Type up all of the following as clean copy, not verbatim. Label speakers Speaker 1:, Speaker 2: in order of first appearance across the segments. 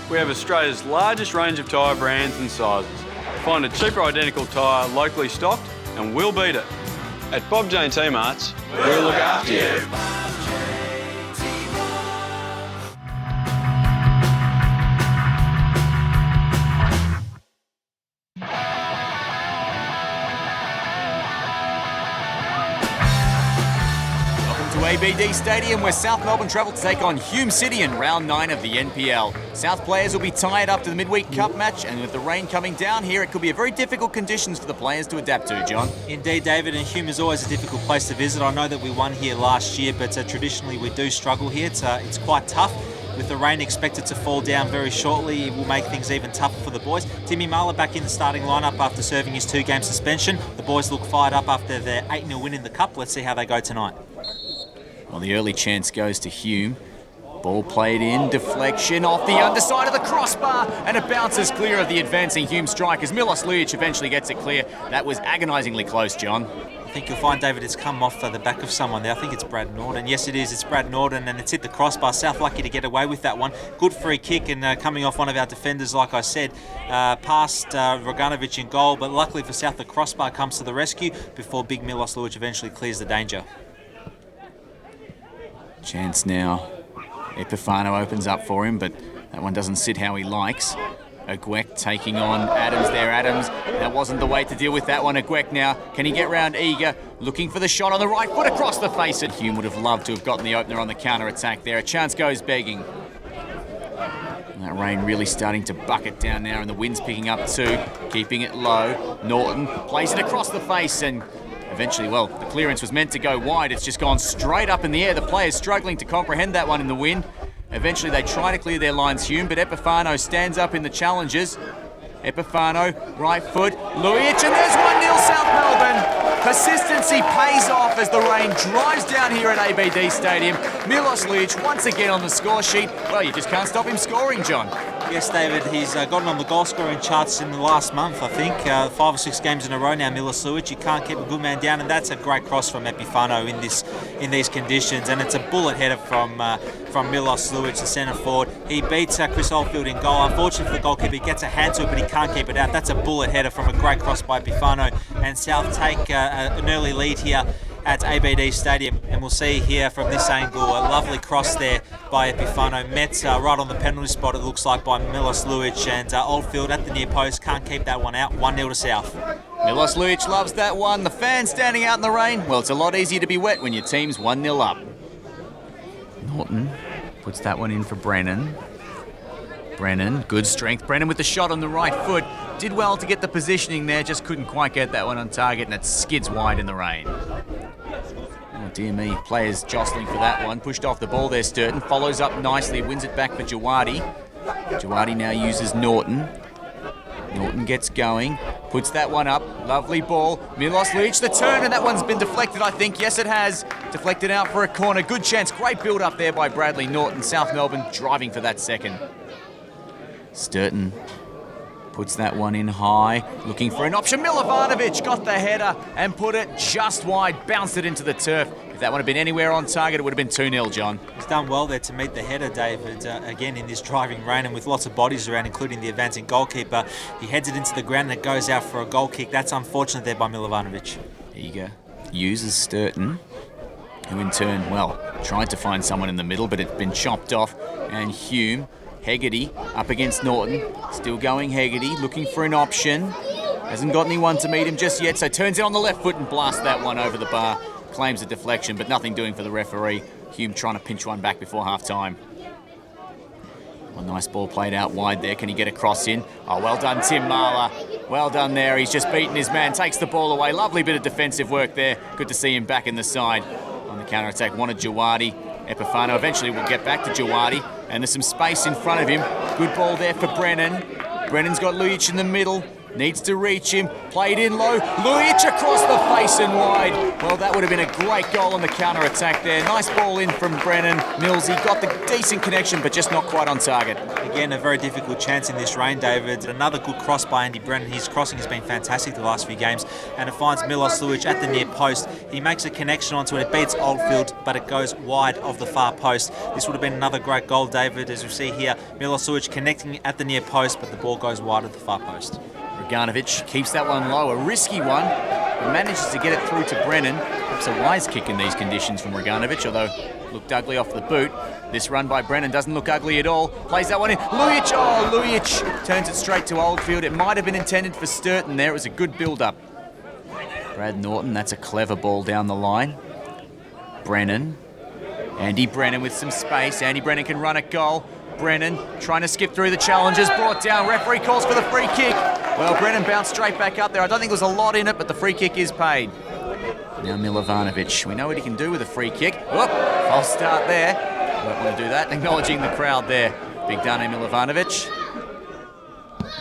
Speaker 1: We have Australia's largest range of tyre brands and sizes. Find a cheaper identical tyre locally stocked and we'll beat it. At Bob Jane T-Marts, we'll look after you.
Speaker 2: To ABD Stadium, where South Melbourne travel to take on Hume City in round 9 of the NPL. South players will be tired after the midweek cup match, and with the rain coming down here, it could be a very difficult conditions for the players to adapt to, John.
Speaker 3: Indeed, David, and Hume is always a difficult place to visit. I know that we won here last year, but traditionally we do struggle here. It's quite tough. With the rain expected to fall down very shortly, it will make things even tougher for the boys. Timmy Marler back in the starting lineup after serving his 2-game suspension. The boys look fired up after their 8-0 win in the cup. Let's see how they go tonight.
Speaker 2: Well, the early chance goes to Hume. Ball played in, deflection off the underside of the crossbar, and it bounces clear of the advancing Hume strikers. Milos Lujic eventually gets it clear. That was agonisingly close, John.
Speaker 3: I think you'll find, David, it's come off the back of someone there. I think it's Brad Norton. Yes, it is. It's Brad Norton, and it's hit the crossbar. South lucky to get away with that one. Good free kick, and coming off one of our defenders, like I said, past Roganovic in goal, but luckily for South, the crossbar comes to the rescue before big Milos Lujic eventually clears the danger.
Speaker 2: Chance now. Epifano opens up for him, but that one doesn't sit how he likes. Aguek taking on Adams there. Adams, that wasn't the way to deal with that one. Aguek now, can he get round Eager? Looking for the shot on the right foot across the face. And Hume would have loved to have gotten the opener on the counter-attack there. A chance goes begging. And that rain really starting to bucket down now, and the wind's picking up too. Keeping it low. Norton plays it across the face, and eventually, well, the clearance was meant to go wide. It's just gone straight up in the air. The players struggling to comprehend that one in the wind. Eventually, they try to clear their lines, Hume, but Epifano stands up in the challenges. Epifano, right foot, Lujic, and there's 1-0 South Melbourne. Persistency pays off as the rain drives down here at ABD Stadium. Milos Lujic once again on the score sheet. Well, you just can't stop him scoring, John.
Speaker 3: Yes, David, he's gotten on the goal scoring charts in the last month, I think. 5 or 6 games in a row now, Milos Lujic. You can't keep a good man down, and that's a great cross from Epifano in these conditions. And it's a bullet header from Milos Lujic, the centre forward. He beats Chris Oldfield in goal. Unfortunately for the goalkeeper, he gets a hand to it, but he can't keep it out. That's a bullet header from a great cross by Epifano. And South take an early lead here at ABD Stadium, and we'll see here from this angle a lovely cross there by Epifano. Met right on the penalty spot, it looks like, by Milos Lujic, and Oldfield at the near post can't keep that one out. 1-0 to South.
Speaker 2: Milos Lujic loves that one. The fans standing out in the rain. Well, it's a lot easier to be wet when your team's 1-0 up. Norton puts that one in for Brennan. Brennan, good strength. Brennan with the shot on the right foot. Did well to get the positioning there, just couldn't quite get that one on target, and it skids wide in the rain. Oh, dear me, players jostling for that one. Pushed off the ball there, Sturton. Follows up nicely, wins it back for Jawadi. Jawadi now uses Norton. Norton gets going, puts that one up. Lovely ball. Milos Lujic, the turn, and that one's been deflected, I think. Yes, it has. Deflected out for a corner. Good chance. Great build up there by Bradley Norton. South Melbourne driving for that second. Sturton puts that one in high, looking for an option. Milovanovic got the header and put it just wide, bounced it into the turf. If that would have been anywhere on target, it would have been 2-0, John.
Speaker 3: He's done well there to meet the header, David. Again, in this driving rain and with lots of bodies around, including the advancing goalkeeper. He heads it into the ground and it goes out for a goal kick. That's unfortunate there by Milovanovic.
Speaker 2: Eager uses Sturton, who in turn, well, tried to find someone in the middle, but it's been chopped off. And Hume, Hegarty up against Norton. Still going Hegarty, looking for an option. Hasn't got anyone to meet him just yet, so turns it on the left foot and blasts that one over the bar. Claims a deflection, but nothing doing for the referee. Hume trying to pinch one back before half-time. Well, nice ball played out wide there. Can he get a cross in? Oh, well done, Tim Marler. Well done there. He's just beaten his man, takes the ball away. Lovely bit of defensive work there. Good to see him back in the side. On the counter-attack, wanted Jawadi. Epifano eventually will get back to Jawadi, and there's some space in front of him. Good ball there for Brennan. Brennan's got Lujic in the middle. needs to reach him, played in low, Lujic across the face and wide. Well, that would have been a great goal on the counter-attack there. Nice ball in from Brennan. Millsy got the decent connection, but just not quite on target.
Speaker 3: Again, a very difficult chance in this rain, David. Another good cross by Andy Brennan. His crossing has been fantastic the last few games, and it finds Milos Lujic at the near post. He makes a connection onto it. It beats Oldfield, but it goes wide of the far post. This would have been another great goal, David, as we see here. Milos Lujic connecting at the near post, but the ball goes wide of the far post.
Speaker 2: Reganovic keeps that one low, a risky one, but manages to get it through to Brennan. Perhaps a wise kick in these conditions from Reganovic, although looked ugly off the boot. This run by Brennan doesn't look ugly at all. Plays that one in. Lujic, Lujic turns it straight to Oldfield. It might have been intended for Sturton there. It was a good build-up. Brad Norton, that's a clever ball down the line. Brennan. Andy Brennan with some space. Andy Brennan can run at goal. Brennan trying to skip through the challenges, brought down. Referee calls for the free kick. Well, Brennan bounced straight back up there. I don't think there was a lot in it, but the free kick is paid. Now Milovanovic. We know what he can do with a free kick. Whoop, false start there. Don't want to do that. Acknowledging the crowd there. Big Dane Milovanovic.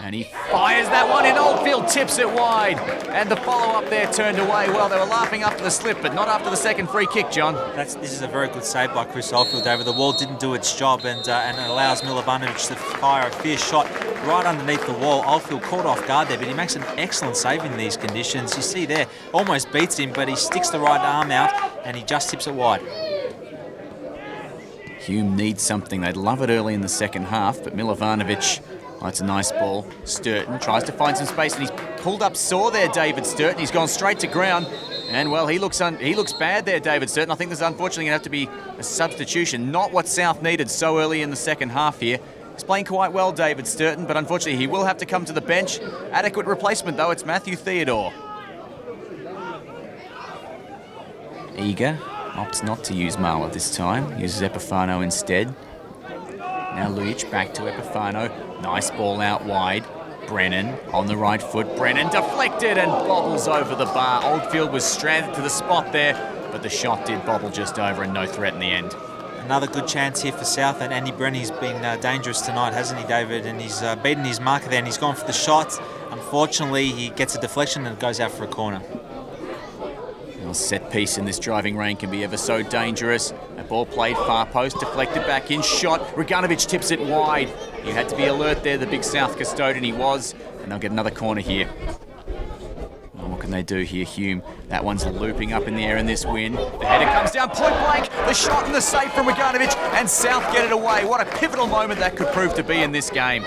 Speaker 2: And he fires that one in. Oldfield tips it wide. And the follow-up there turned away. Well, they were laughing after the slip, but not after the second free kick, John.
Speaker 3: This is a very good save by Chris Oldfield, David. The wall didn't do its job, and it allows Milovanovic to fire a fierce shot right underneath the wall. Oldfield caught off guard there, but he makes an excellent save in these conditions. You see there, almost beats him, but he sticks the right arm out, and he just tips it wide.
Speaker 2: Hume needs something. They'd love it early in the second half, but Milovanovic... Oh, it's a nice ball. Sturton tries to find some space, and he's pulled up sore there, David Sturton. He's gone straight to ground, and well, he looks bad there, David Sturton. I think there's unfortunately going to have to be a substitution. Not what South needed so early in the second half here. He's playing quite well, David Sturton, but unfortunately he will have to come to the bench. Adequate replacement, though. It's Matthew Theodore. Eager opts not to use Marla this time. Uses Epifano instead. Now Lujic back to Epifano. Nice ball out wide. Brennan on the right foot. Brennan deflected and bobbles over the bar. Oldfield was stranded to the spot there, but the shot did bobble just over and no threat in the end.
Speaker 3: Another good chance here for South, and Andy Brennan has been dangerous tonight, hasn't he, David? And he's beaten his marker there, and he's gone for the shot. Unfortunately, he gets a deflection and it goes out for a corner.
Speaker 2: A set piece in this driving rain can be ever so dangerous. A ball played far post, deflected back in, shot. Reganovic tips it wide. He had to be alert there, the big South custodian he was, and they'll get another corner here. Well, what can they do here, Hume? That one's looping up in the air in this wind. The header comes down, point blank. The shot and the save from Reganovic, and South get it away. What a pivotal moment that could prove to be in this game.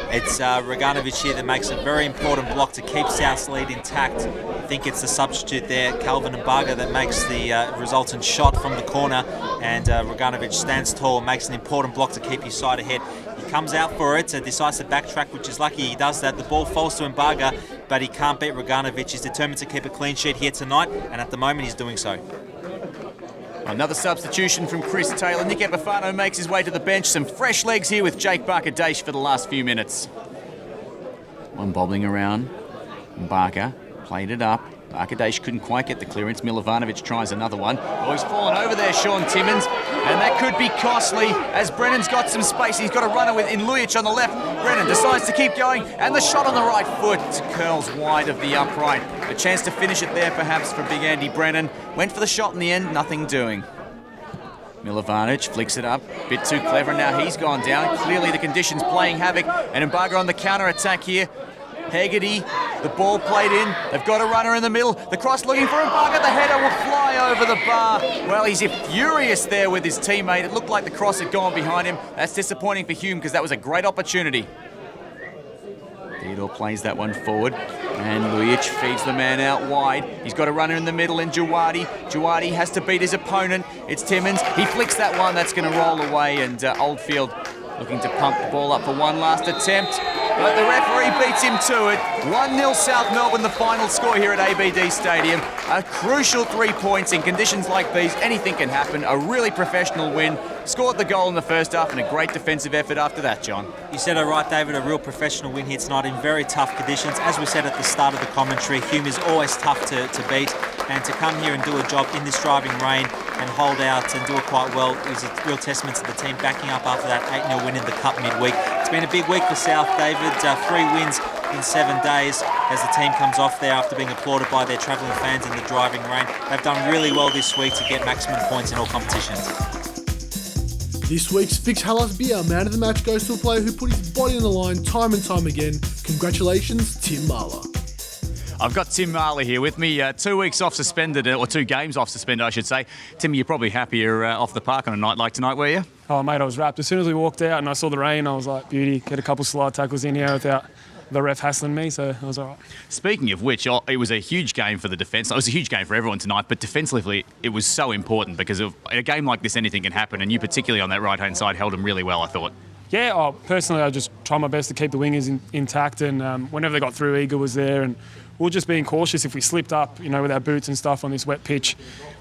Speaker 3: It's Reganovic here that makes a very important block to keep South's lead intact. I think it's the substitute there, Calvin Mbaga, that makes the resultant shot from the corner, and Reganovic stands tall and makes an important block to keep his side ahead. He comes out for it, decides to backtrack, which is lucky he does that. The ball falls to Mbaga, but he can't beat Reganovic. He's determined to keep a clean sheet here tonight, and at the moment he's doing so.
Speaker 2: Another substitution from Chris Taylor. Nick Epifano makes his way to the bench. Some fresh legs here with Jake Barker-Dace for the last few minutes. One bobbling around. Barker played it up. Barker-Dace couldn't quite get the clearance. Milovanovic tries another one. Oh, he's fallen over there, Sean Timmins. And that could be costly as Brennan's got some space. He's got a runner in Lujic on the left. Brennan decides to keep going, and the shot on the right foot curls wide of the upright. A chance to finish it there perhaps for big Andy Brennan. Went for the shot in the end, nothing doing. Milovanovic flicks it up, bit too clever, now he's gone down. Clearly the conditions playing havoc, and Mbaga on the counter-attack here. Hegarty, the ball played in, they've got a runner in the middle, the cross looking for Mbaga, the header will fly over the bar. Well, he's furious there with his teammate. It looked like the cross had gone behind him. That's disappointing for Hume because that was a great opportunity. Theodore plays that one forward, and Lujic feeds the man out wide. He's got a runner in the middle in Jawadi. Jawadi has to beat his opponent. It's Timmins. He flicks that one. That's going to roll away, and Oldfield looking to pump the ball up for one last attempt. But the referee beats him to it. 1-0 South Melbourne, the final score here at ABD Stadium. A crucial 3 points in conditions like these. Anything can happen. A really professional win. Scored the goal in the first half and a great defensive effort after that, John.
Speaker 3: You said it right, David. A real professional win here tonight in very tough conditions. As we said at the start of the commentary, Hume is always tough to beat. and to come here and do a job in this driving rain and hold out and do it quite well is a real testament to the team backing up after that 8-0 win in the Cup midweek. It's been a big week for South, David. 3 wins in 7 days as the team comes off there after being applauded by their travelling fans in the driving rain. They've done really well this week to get maximum points in all competitions.
Speaker 4: This week's Fix Hallas Beer Man of the Match goes to a player who put his body on the line time and time again. Congratulations, Tim Marler.
Speaker 2: I've got Tim Marler here with me. 2 weeks off suspended, or 2 games off suspended, I should say. Tim, you're probably happier off the park on a night like tonight, were you?
Speaker 5: Oh, mate, I was wrapped. As soon as we walked out and I saw the rain, I was like, beauty, get a couple slide tackles in here without the ref hassling me, so it was all right.
Speaker 2: Speaking of which, it was a huge game for the defence. It was a huge game for everyone tonight, but defensively, it was so important because of a game like this, anything can happen, and you particularly on that right-hand side held them really well, I thought.
Speaker 5: Yeah, personally, I just tried my best to keep the wingers intact, and whenever they got through, Eagle was there, and we were just being cautious if we slipped up, with our boots and stuff on this wet pitch.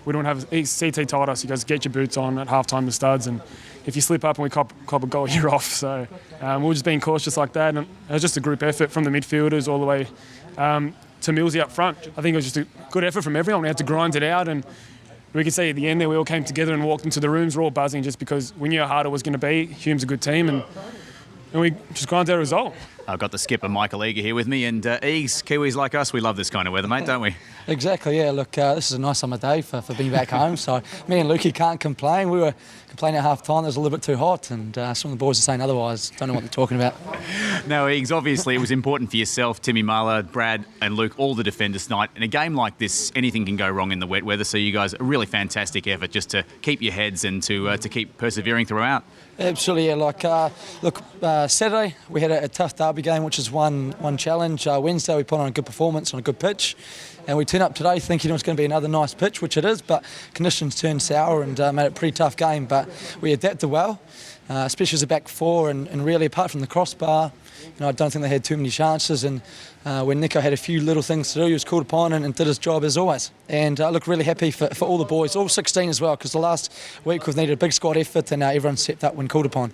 Speaker 5: We don't have CT told us, he goes, get your boots on at half-time, the studs, and if you slip up and we cop a goal, you're off. So we were just being cautious like that, and it was just a group effort from the midfielders all the way to Millsy up front. I think it was just a good effort from everyone. We had to grind it out, and we could see at the end there we all came together and walked into the rooms. We're all buzzing just because we knew how hard it was going to be. Hume's a good team, and we just grinded out a result.
Speaker 2: I've got the skipper, Michael Eager, here with me, and Eags, Kiwis like us, we love this kind of weather, mate, don't we?
Speaker 6: Exactly, yeah. Look, this is a nice summer day for being back home, so me and Lukey can't complain. We were complaining at half-time, it was a little bit too hot, and some of the boys are saying otherwise. Don't know what they're talking about.
Speaker 2: No, Eags, obviously it was important for yourself, Timmy Marler, Brad and Luke, all the defenders tonight. In a game like this, anything can go wrong in the wet weather, so you guys, a really fantastic effort just to keep your heads and to keep persevering throughout.
Speaker 6: Absolutely, yeah. Saturday we had a tough derby game, which is one challenge. Wednesday we put on a good performance on a good pitch, and we turn up today thinking it was going to be another nice pitch, which it is, but conditions turned sour and made it a pretty tough game. But we adapted well, especially as a back four, and really apart from the crossbar, I don't think they had too many chances. And when Nico had a few little things to do, he was called upon and did his job as always. And I look really happy for all the boys, all 16 as well, because the last week we've needed a big squad effort and everyone stepped up when called upon.